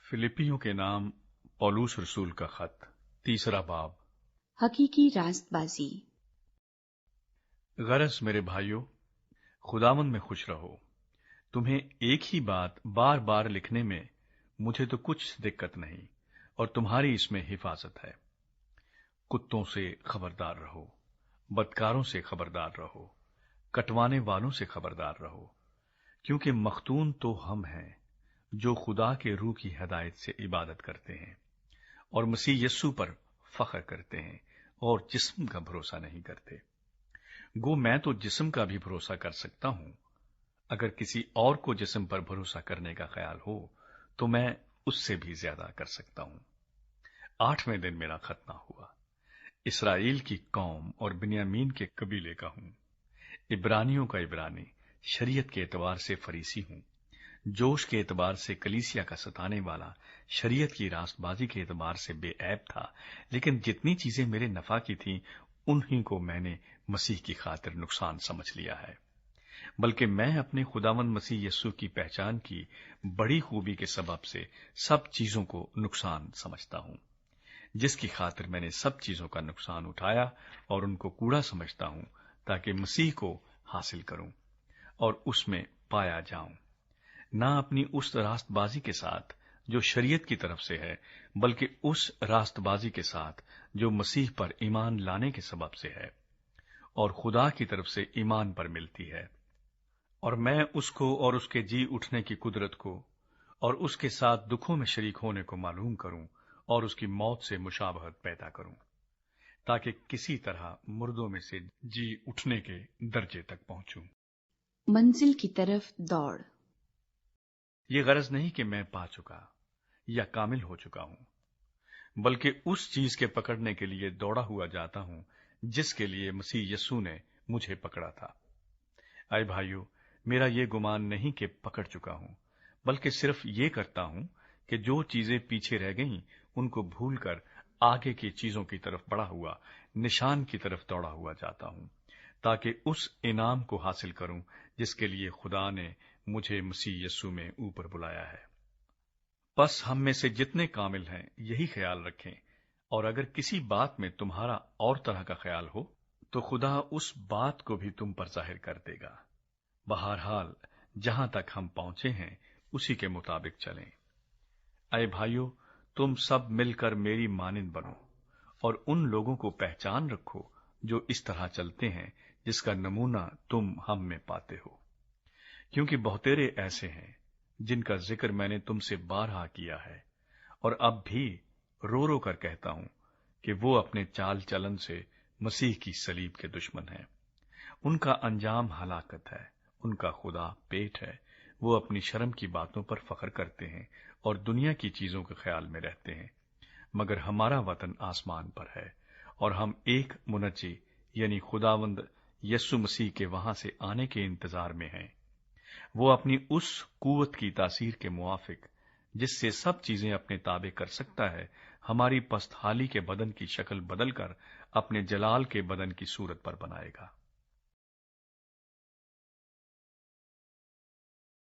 फिलिपियों के नाम पौलुस रसूल का खत, तीसरा बाब। हकीकी रास्तबाजी। गरज मेरे भाइयों, खुदावंद में खुश रहो। तुम्हें एक ही बात बार बार लिखने में मुझे तो कुछ दिक्कत नहीं, और तुम्हारी इसमें हिफाजत है। कुत्तों से खबरदार रहो, बदकारों से खबरदार रहो, कटवाने वालों से खबरदार रहो, क्योंकि मखतून तो हम हैं जो खुदा के रूह की हिदायत से इबादत करते हैं और मसीह यस्सु पर फख्र करते हैं और जिस्म का भरोसा नहीं करते। गो मैं तो जिस्म का भी भरोसा कर सकता हूं। अगर किसी और को जिस्म पर भरोसा करने का ख्याल हो तो मैं उससे भी ज्यादा कर सकता हूं। 8वें दिन मेरा खतना हुआ। इसराइल की कौम और बिन्यामीन के कबीले का हूं। इब्रानियों का इब्रानी, शरीयत के एतबार से फरीसी हूं, जोश के एतबार से कलीसिया का सताने वाला, शरीयत की रास्तबाजी के एतबार से बेऐब था। लेकिन जितनी चीजें मेरे नफा की थीं, उन्हीं को मैंने मसीह की खातिर नुकसान समझ लिया है। बल्कि मैं अपने खुदावंद मसीह यस्सु की पहचान की बड़ी खूबी के सबब से सब चीजों को नुकसान समझता हूं, जिसकी खातिर मैंने सब चीजों का नुकसान उठाया और उनको कूड़ा समझता हूं, ताकि मसीह को हासिल करूं और उसमें पाया जाऊं, ना अपनी उस रास्तबाजी के साथ जो शरीयत की तरफ से है, बल्कि उस रास्तबाजी के साथ जो मसीह पर ईमान लाने के सबब से है और खुदा की तरफ से ईमान पर मिलती है। और मैं उसको और उसके जी उठने की कुदरत को और उसके साथ दुखों में शरीक होने को मालूम करूं और उसकी मौत से मुशाबहत पैदा करूं, ताकि किसी तरह मुर्दों में से जी उठने के दर्जे तक पहुंचूं। मंजिल की तरफ दौड़। ये गरज नहीं कि मैं पा चुका या कामिल हो चुका हूं, बल्कि उस चीज के पकड़ने के लिए दौड़ा हुआ जाता हूं जिसके लिए मसीह यस्सु ने मुझे पकड़ा था। आए भाइयों, मेरा ये गुमान नहीं कि पकड़ चुका हूं, बल्कि सिर्फ ये करता हूं कि जो चीजें पीछे रह गईं उनको भूलकर आगे की चीजों की तरफ बढ़ा हुआ निशान की तरफ दौड़ा हुआ जाता हूं, ताकि उस इनाम को हासिल करूं जिसके लिए खुदा ने मुझे मसीह यस्सु में ऊपर बुलाया है। बस हम में से जितने कामिल हैं यही ख्याल रखें, और अगर किसी बात में तुम्हारा और तरह का ख्याल हो तो खुदा उस बात को भी तुम पर जाहिर कर देगा। बहरहाल जहां तक हम पहुंचे हैं उसी के मुताबिक चलें। अय भाइयों, तुम सब मिलकर मेरी मानिंद बनो और उन लोगों को पहचान रखो जो इस तरह चलते हैं जिसका नमूना तुम हम में पाते हो। क्योंकि बहुतेरे ऐसे हैं जिनका जिक्र मैंने तुमसे बारहा किया है, और अब भी रो रो कर कहता हूं कि वो अपने चाल चलन से मसीह की सलीब के दुश्मन हैं। उनका अंजाम हलाकत है, उनका खुदा पेट है। वो अपनी शर्म की बातों पर फख्र करते हैं और दुनिया की चीजों के ख्याल में रहते हैं। मगर हमारा वतन आसमान पर है, और हम एक मुनज्जी यानी खुदावंद यस्सु मसीह के वहां से आने के इंतजार में हैं। वो अपनी उस कुव्वत की तासीर के मुआफिक, जिससे सब चीजें अपने ताबे कर सकता है, हमारी पस्तहाली के बदन की शक्ल बदलकर अपने जलाल के बदन की सूरत पर बनाएगा।